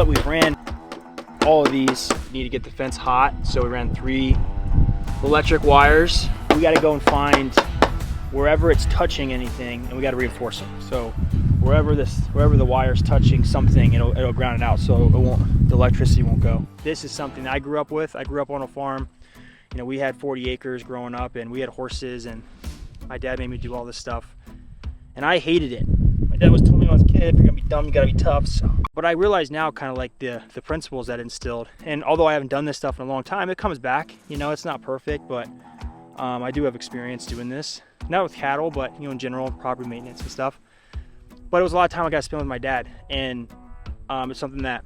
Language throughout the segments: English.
But we ran all of these, need to get the fence hot, so we ran 3 electric wires. We got to go and find wherever it's touching anything, and we got to reinforce them. So wherever the wire's touching something, it'll ground it out, so the electricity won't go. This is something I grew up with. I grew up on a farm. You know, we had 40 acres growing up, and we had horses, and my dad made me do all this stuff, and I hated it. My dad was telling me when I was a kid, if you're gonna be dumb, you gotta be tough. So. But I realize now kind of like the principles that instilled, and although I haven't done this stuff in a long time, it comes back. You know, it's not perfect, but I do have experience doing this. Not with cattle, but you know, in general, property maintenance and stuff. But it was a lot of time I got to spend with my dad, and it's something that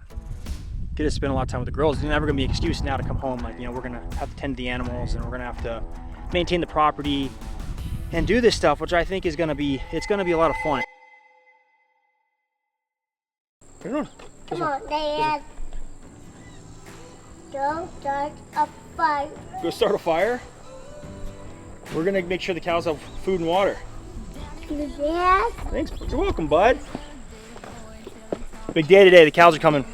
get to spend a lot of time with the girls. It's never gonna be an excuse now to come home. Like, you know, we're gonna have to tend to the animals, and we're gonna have to maintain the property and do this stuff, which I think is gonna be a lot of fun. Come on, Dad. Go start a fire. Go start a fire? We're gonna make sure the cows have food and water. Yes. Thanks. You're welcome, bud. Big day today. The cows are coming.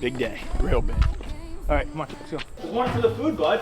Big day. Real big. All right, come on, let's go. There's one for the food, bud.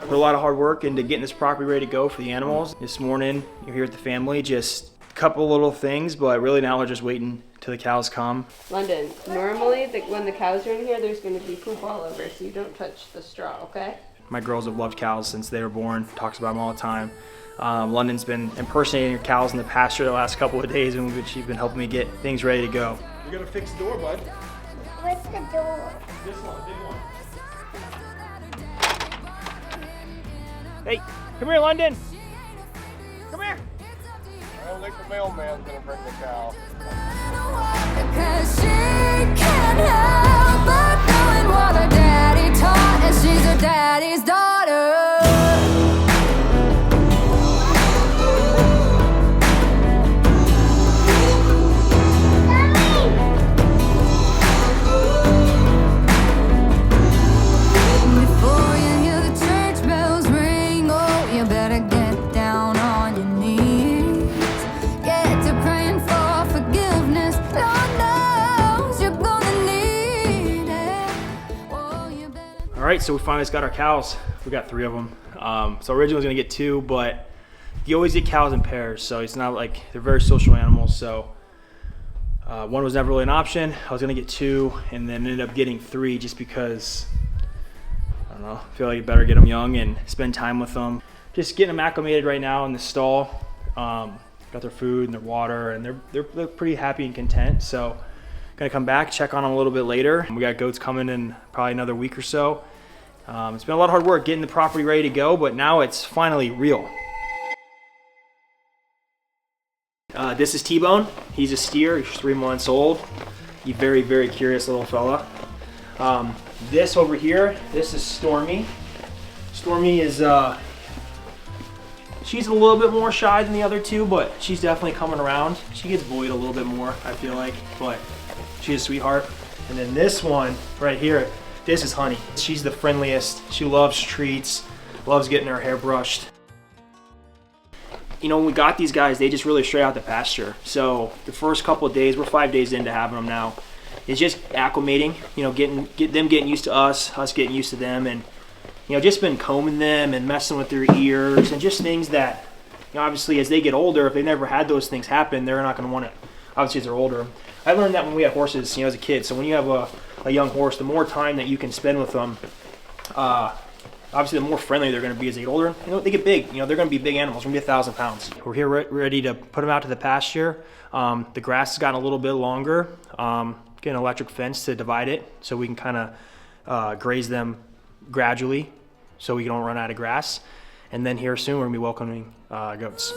Put a lot of hard work into getting this property ready to go for the animals. This morning, you're here with the family, just a couple little things, but really now we're just waiting till the cows come. London, normally when the cows are in here, there's going to be poop all over, so you don't touch the straw, okay? My girls have loved cows since they were born, talks about them all the time. London's been impersonating cows in the pasture the last couple of days, and she's been helping me get things ready to go. You're gonna fix the door, bud. What's the door? This one, big one. Hey, come here, London. Come here. I don't think the mailman's gonna bring the cow. Because she can't help but knowing what her daddy taught, and she's her daddy's daughter. Before you hear the church bells ring, oh, you better get down on your knees. Get to praying for forgiveness. Lord knows you're gonna need it. Oh, you better. All right, so we finally just got our cows. We got 3 of them. So originally I was gonna get 2, but you always get cows in pairs, so it's not like they're very social animals. So one was never really an option. I was gonna get 2, and then ended up getting 3 just because I don't know. I feel like you better get them young and spend time with them. Just getting them acclimated right now in the stall. Got their food and their water, and they're pretty happy and content. So gonna come back, check on them a little bit later. We got goats coming in probably another week or so. It's been a lot of hard work getting the property ready to go, but now it's finally real. This is T-Bone. He's a steer. He's 3 months old. He's very, very curious little fella. This over here, this is Stormy. Stormy is, she's a little bit more shy than the other 2, but she's definitely coming around. She gets bullied a little bit more, I feel like, but she's a sweetheart. And then this one right here, this is Honey. She's the friendliest. She loves treats, loves getting her hair brushed. You know, when we got these guys, they just really straight out the pasture. So the first couple of days, we're 5 days into having them now. It's just acclimating, you know, getting used to us getting used to them, and you know, just been combing them and messing with their ears and just things that, you know, obviously as they get older, if they never had those things happen, they're not going to want it. Obviously, as they're older. I learned that when we had horses, you know, as a kid. So when you have a young horse, the more time that you can spend with them, obviously the more friendly they're going to be as they get older. You know, they get big. You know, they're going to be big animals. They're going to be 1,000 pounds. We're here ready to put them out to the pasture. The grass has gotten a little bit longer. Get an electric fence to divide it so we can kind of graze them gradually so we don't run out of grass. And then here soon we're going to be welcoming goats.